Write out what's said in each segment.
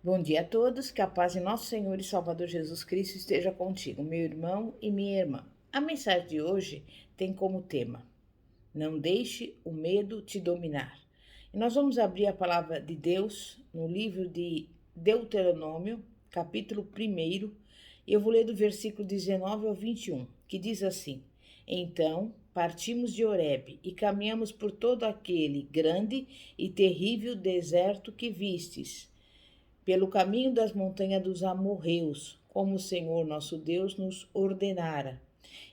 Bom dia a todos, que a paz de nosso Senhor e Salvador Jesus Cristo esteja contigo, meu irmão e minha irmã. A mensagem de hoje tem como tema: não deixe o medo te dominar. E nós vamos abrir a palavra de Deus no livro de Deuteronômio, capítulo 1, e eu vou ler do versículo 19 ao 21, que diz assim: Então partimos de Horebe e caminhamos por todo aquele grande e terrível deserto que vistes, pelo caminho das montanhas dos amorreus, como o Senhor nosso Deus nos ordenara,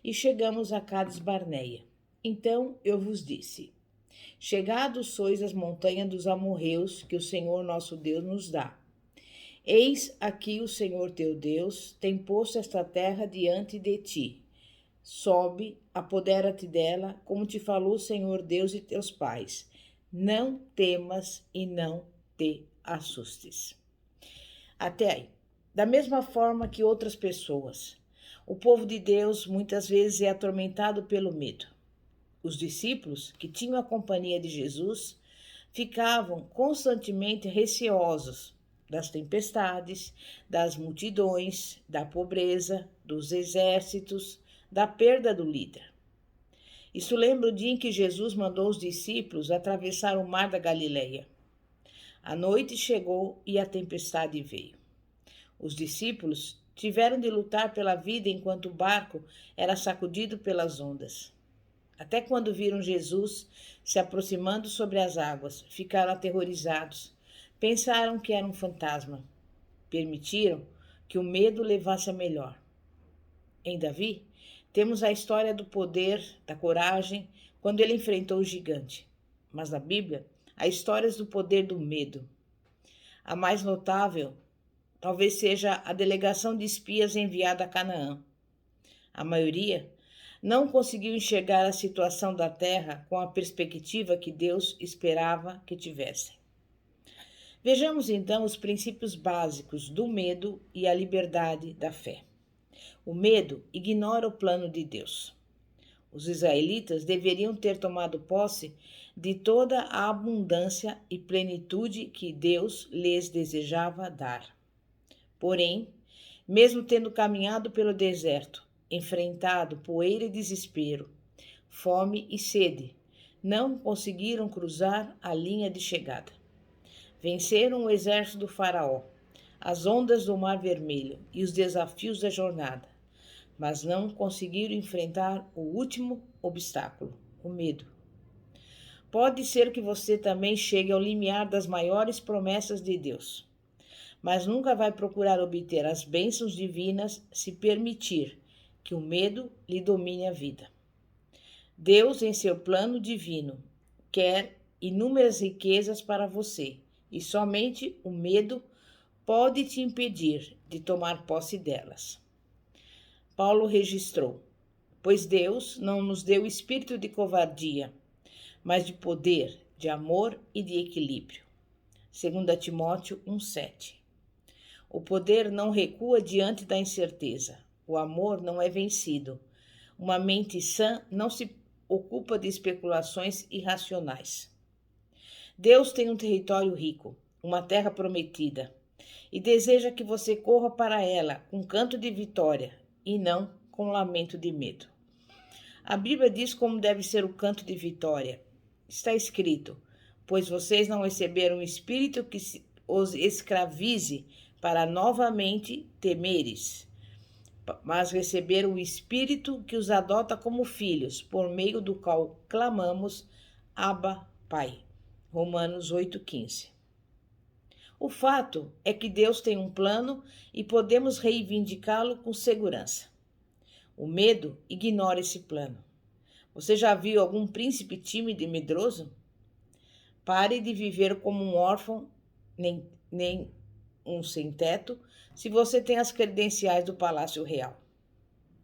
e chegamos a Cades Barneia. Então eu vos disse: Chegados sois às montanhas dos amorreus, que o Senhor nosso Deus nos dá. Eis aqui o Senhor teu Deus tem posto esta terra diante de ti. Sobe, apodera-te dela, como te falou o Senhor Deus e teus pais. Não temas e não te assustes. Até aí. Da mesma forma que outras pessoas, o povo de Deus muitas vezes é atormentado pelo medo. Os discípulos, que tinham a companhia de Jesus, ficavam constantemente receosos das tempestades, das multidões, da pobreza, dos exércitos, da perda do líder. Isso lembra o dia em que Jesus mandou os discípulos atravessar o mar da Galileia. A noite chegou e a tempestade veio. Os discípulos tiveram de lutar pela vida enquanto o barco era sacudido pelas ondas. Até quando viram Jesus se aproximando sobre as águas, ficaram aterrorizados. Pensaram que era um fantasma. Permitiram que o medo levasse a melhor. Em Davi, temos a história do poder, da coragem, quando ele enfrentou o gigante. Mas na Bíblia, há histórias do poder do medo. A mais notável talvez seja a delegação de espias enviada a Canaã. A maioria não conseguiu enxergar a situação da terra com a perspectiva que Deus esperava que tivessem. Vejamos então os princípios básicos do medo e a liberdade da fé. O medo ignora o plano de Deus. Os israelitas deveriam ter tomado posse de toda a abundância e plenitude que Deus lhes desejava dar. Porém, mesmo tendo caminhado pelo deserto, enfrentado poeira e desespero, fome e sede, não conseguiram cruzar a linha de chegada. Venceram o exército do faraó, as ondas do Mar Vermelho e os desafios da jornada, mas não conseguiram enfrentar o último obstáculo, o medo. Pode ser que você também chegue ao limiar das maiores promessas de Deus, mas nunca vai procurar obter as bênçãos divinas se permitir que o medo lhe domine a vida. Deus, em seu plano divino, quer inúmeras riquezas para você, e somente o medo pode te impedir de tomar posse delas. Paulo registrou: pois Deus não nos deu espírito de covardia, mas de poder, de amor e de equilíbrio. 2 Timóteo 1,7. O poder não recua diante da incerteza. O amor não é vencido. Uma mente sã não se ocupa de especulações irracionais. Deus tem um território rico, uma terra prometida, e deseja que você corra para ela com canto de vitória e não com lamento de medo. A Bíblia diz como deve ser o canto de vitória. Está escrito: pois vocês não receberam um espírito que os escravize para novamente temeres, mas receberam o Espírito que os adota como filhos, por meio do qual clamamos, Abba, Pai. Romanos 8,15. O fato é que Deus tem um plano e podemos reivindicá-lo com segurança. O medo ignora esse plano. Você já viu algum príncipe tímido e medroso? Pare de viver como um órfão, nem um sem-teto, se você tem as credenciais do Palácio Real.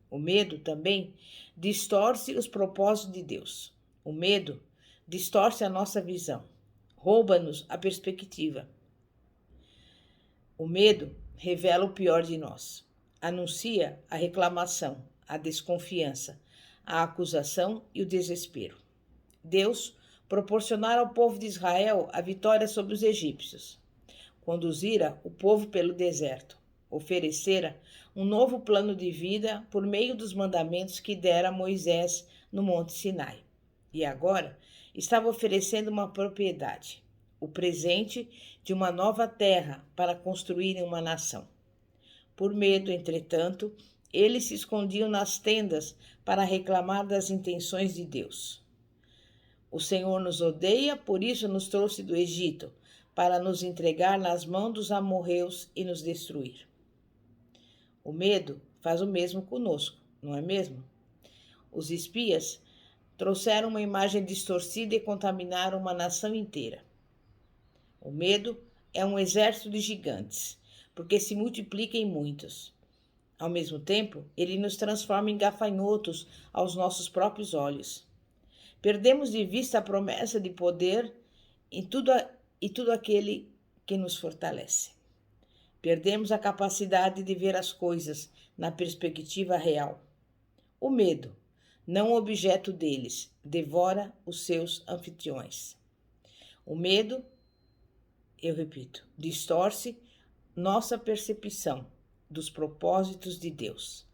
O medo também distorce os propósitos de Deus. O medo distorce a nossa visão, rouba-nos a perspectiva. O medo revela o pior de nós, anuncia a reclamação, a desconfiança, a acusação e o desespero. Deus proporcionara ao povo de Israel a vitória sobre os egípcios. conduzira o povo pelo deserto, oferecera um novo plano de vida por meio dos mandamentos que dera a Moisés no Monte Sinai. E agora estava oferecendo uma propriedade, o presente de uma nova terra para construírem uma nação. Por medo, entretanto, eles se escondiam nas tendas para reclamar das intenções de Deus. O Senhor nos odeia, por isso nos trouxe do Egito, para nos entregar nas mãos dos amorreus e nos destruir. O medo faz o mesmo conosco, não é mesmo? Os espias trouxeram uma imagem distorcida e contaminaram uma nação inteira. O medo é um exército de gigantes, porque se multiplica em muitos. Ao mesmo tempo, ele nos transforma em gafanhotos aos nossos próprios olhos. Perdemos de vista a promessa de poder e tudo aquele que nos fortalece. Perdemos a capacidade de ver as coisas na perspectiva real. O medo, não o objeto deles, devora os seus anfitriões. O medo, eu repito, distorce nossa percepção dos propósitos de Deus.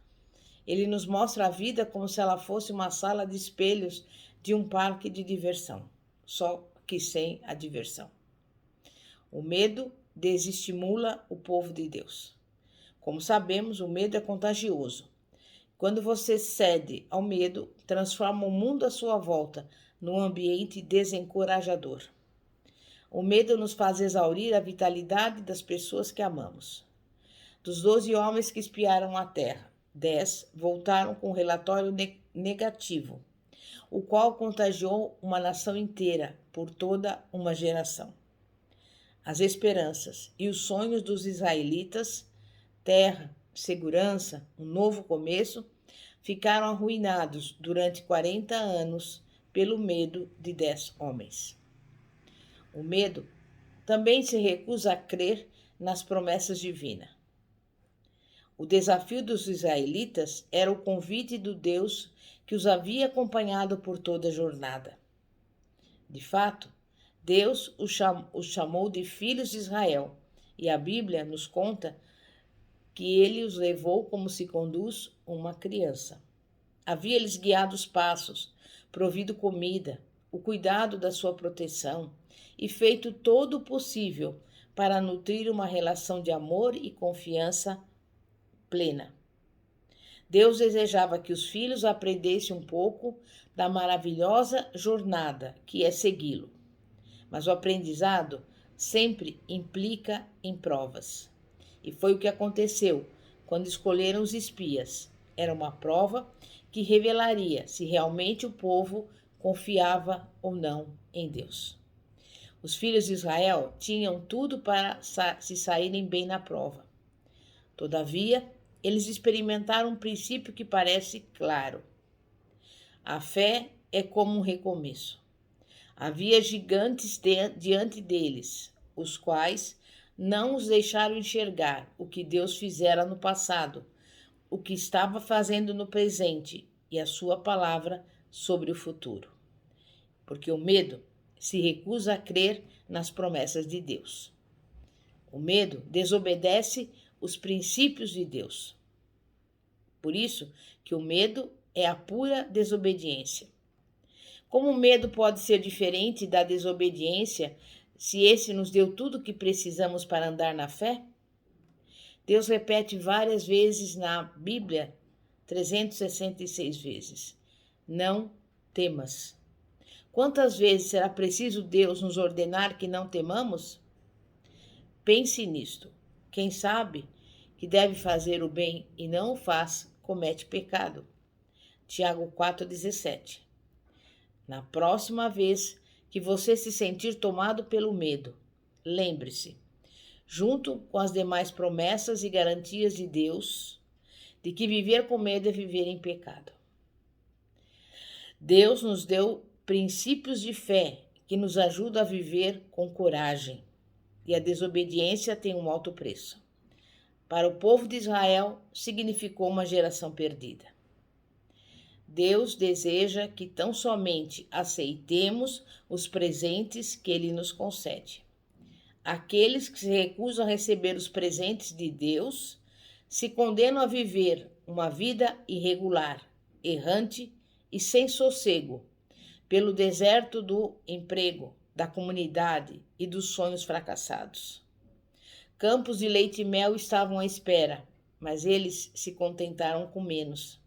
Ele nos mostra a vida como se ela fosse uma sala de espelhos de um parque de diversão, só que sem a diversão. O medo desestimula o povo de Deus. Como sabemos, o medo é contagioso. Quando você cede ao medo, transforma o mundo à sua volta num ambiente desencorajador. O medo nos faz exaurir a vitalidade das pessoas que amamos. Dos 12 homens que espiaram a terra, 10 voltaram com um relatório negativo, o qual contagiou uma nação inteira por toda uma geração. As esperanças e os sonhos dos israelitas, terra, segurança, um novo começo, ficaram arruinados durante 40 anos pelo medo de 10 homens. O medo também se recusa a crer nas promessas divinas. O desafio dos israelitas era o convite do Deus que os havia acompanhado por toda a jornada. De fato, Deus os chamou de filhos de Israel, e a Bíblia nos conta que ele os levou como se conduz uma criança. Havia-lhes guiado os passos, provido comida, o cuidado da sua proteção e feito todo o possível para nutrir uma relação de amor e confiança plena. Deus desejava que os filhos aprendessem um pouco da maravilhosa jornada que é segui-lo. Mas o aprendizado sempre implica em provas. E foi o que aconteceu quando escolheram os espias. Era uma prova que revelaria se realmente o povo confiava ou não em Deus. Os filhos de Israel tinham tudo para se saírem bem na prova. Todavia, eles experimentaram um princípio que parece claro. A fé é como um recomeço. Havia gigantes diante deles, os quais não os deixaram enxergar o que Deus fizera no passado, o que estava fazendo no presente e a sua palavra sobre o futuro. Porque o medo se recusa a crer nas promessas de Deus. O medo desobedece os princípios de Deus. Por isso que o medo é a pura desobediência. Como o medo pode ser diferente da desobediência se esse nos deu tudo o que precisamos para andar na fé? Deus repete várias vezes na Bíblia, 366 vezes: não temas. Quantas vezes será preciso Deus nos ordenar que não temamos? Pense nisto. Quem sabe que deve fazer o bem e não o faz, comete pecado. Tiago 4,17. Na próxima vez que você se sentir tomado pelo medo, lembre-se, junto com as demais promessas e garantias de Deus, de que viver com medo é viver em pecado. Deus nos deu princípios de fé que nos ajudam a viver com coragem, e a desobediência tem um alto preço. Para o povo de Israel, significou uma geração perdida. Deus deseja que tão somente aceitemos os presentes que Ele nos concede. Aqueles que se recusam a receber os presentes de Deus se condenam a viver uma vida irregular, errante e sem sossego, pelo deserto do emprego, da comunidade e dos sonhos fracassados. Campos de leite e mel estavam à espera, mas eles se contentaram com menos.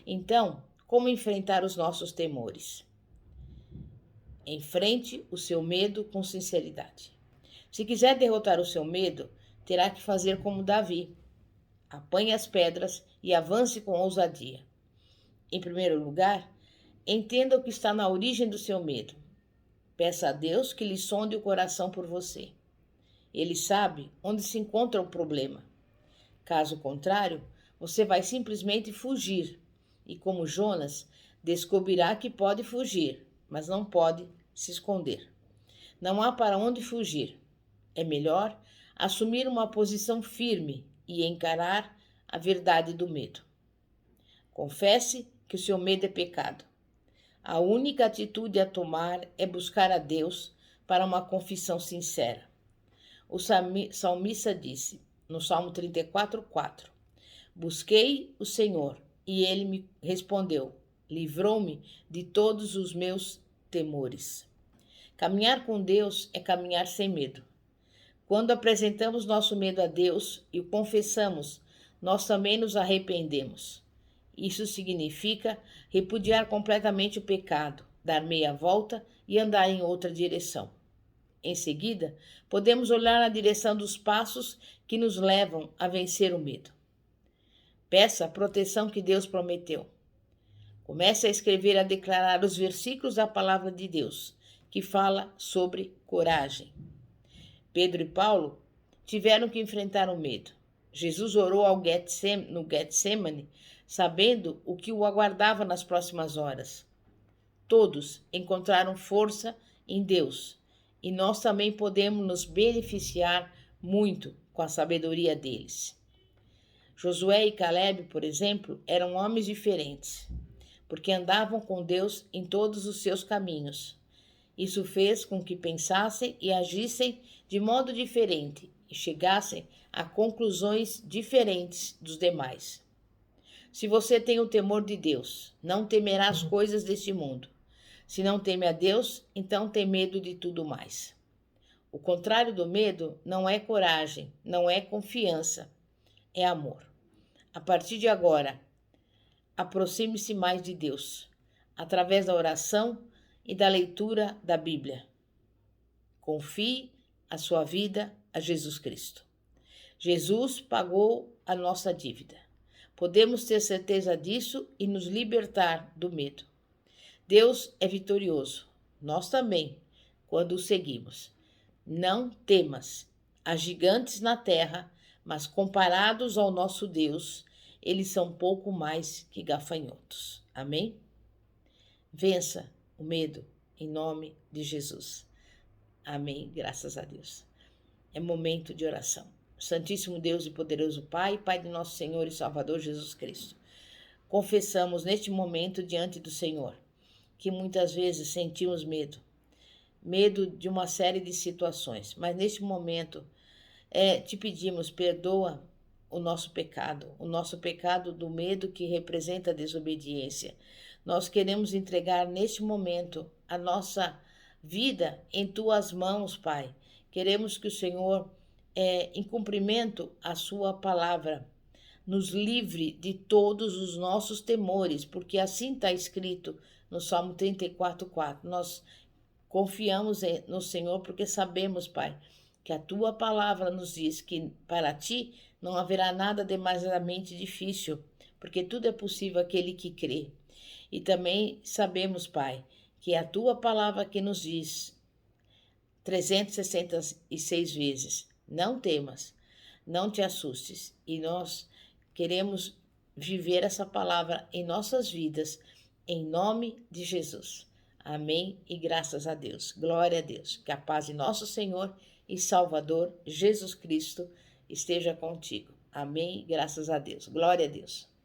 Então, como enfrentar os nossos temores? Enfrente o seu medo com sinceridade. Se quiser derrotar o seu medo, terá que fazer como Davi. Apanhe as pedras e avance com ousadia. Em primeiro lugar, entenda o que está na origem do seu medo. Peça a Deus que lhe sonde o coração por você. Ele sabe onde se encontra o problema. Caso contrário, você vai simplesmente fugir e, como Jonas, descobrirá que pode fugir, mas não pode se esconder. Não há para onde fugir. É melhor assumir uma posição firme e encarar a verdade do medo. Confesse que o seu medo é pecado. A única atitude a tomar é buscar a Deus para uma confissão sincera. O salmista disse, no Salmo 34:4, busquei o Senhor e ele me respondeu, livrou-me de todos os meus temores. Caminhar com Deus é caminhar sem medo. Quando apresentamos nosso medo a Deus e o confessamos, nós também nos arrependemos. Isso significa repudiar completamente o pecado, dar meia volta e andar em outra direção. Em seguida, podemos olhar na direção dos passos que nos levam a vencer o medo. Peça a proteção que Deus prometeu. Comece a escrever e a declarar os versículos da palavra de Deus, que fala sobre coragem. Pedro e Paulo tiveram que enfrentar o medo. Jesus orou no Getsemane, sabendo o que o aguardava nas próximas horas. Todos encontraram força em Deus, e nós também podemos nos beneficiar muito com a sabedoria deles. Josué e Caleb, por exemplo, eram homens diferentes, porque andavam com Deus em todos os seus caminhos. Isso fez com que pensassem e agissem de modo diferente e chegassem a conclusões diferentes dos demais. Se você tem o temor de Deus, não temerá as coisas deste mundo. Se não teme a Deus, então tem medo de tudo mais. O contrário do medo não é coragem, não é confiança, é amor. A partir de agora, aproxime-se mais de Deus, através da oração e da leitura da Bíblia. Confie a sua vida a Jesus Cristo. Jesus pagou a nossa dívida. Podemos ter certeza disso e nos libertar do medo. Deus é vitorioso, nós também, quando o seguimos. Não temas, há gigantes na terra, mas comparados ao nosso Deus, eles são pouco mais que gafanhotos. Amém? Vença o medo em nome de Jesus. Amém, graças a Deus. É momento de oração. Santíssimo Deus e poderoso Pai, Pai de nosso Senhor e Salvador Jesus Cristo, confessamos neste momento diante do Senhor que muitas vezes sentimos medo de uma série de situações, mas neste momento te pedimos, perdoa o nosso pecado do medo que representa a desobediência. Nós queremos entregar neste momento a nossa vida em tuas mãos, Pai. Queremos que o Senhor, em cumprimento à sua palavra, nos livre de todos os nossos temores, porque assim está escrito no Salmo 34:4. Nós confiamos no Senhor porque sabemos, Pai, que a tua palavra nos diz que para ti não haverá nada demasiadamente difícil, porque tudo é possível àquele que crê. E também sabemos, Pai, que é a tua palavra que nos diz 366 vezes, não temas, não te assustes. E nós queremos viver essa palavra em nossas vidas, em nome de Jesus. Amém e graças a Deus. Glória a Deus. Que a paz de nosso Senhor e Salvador Jesus Cristo esteja contigo. Amém e graças a Deus. Glória a Deus.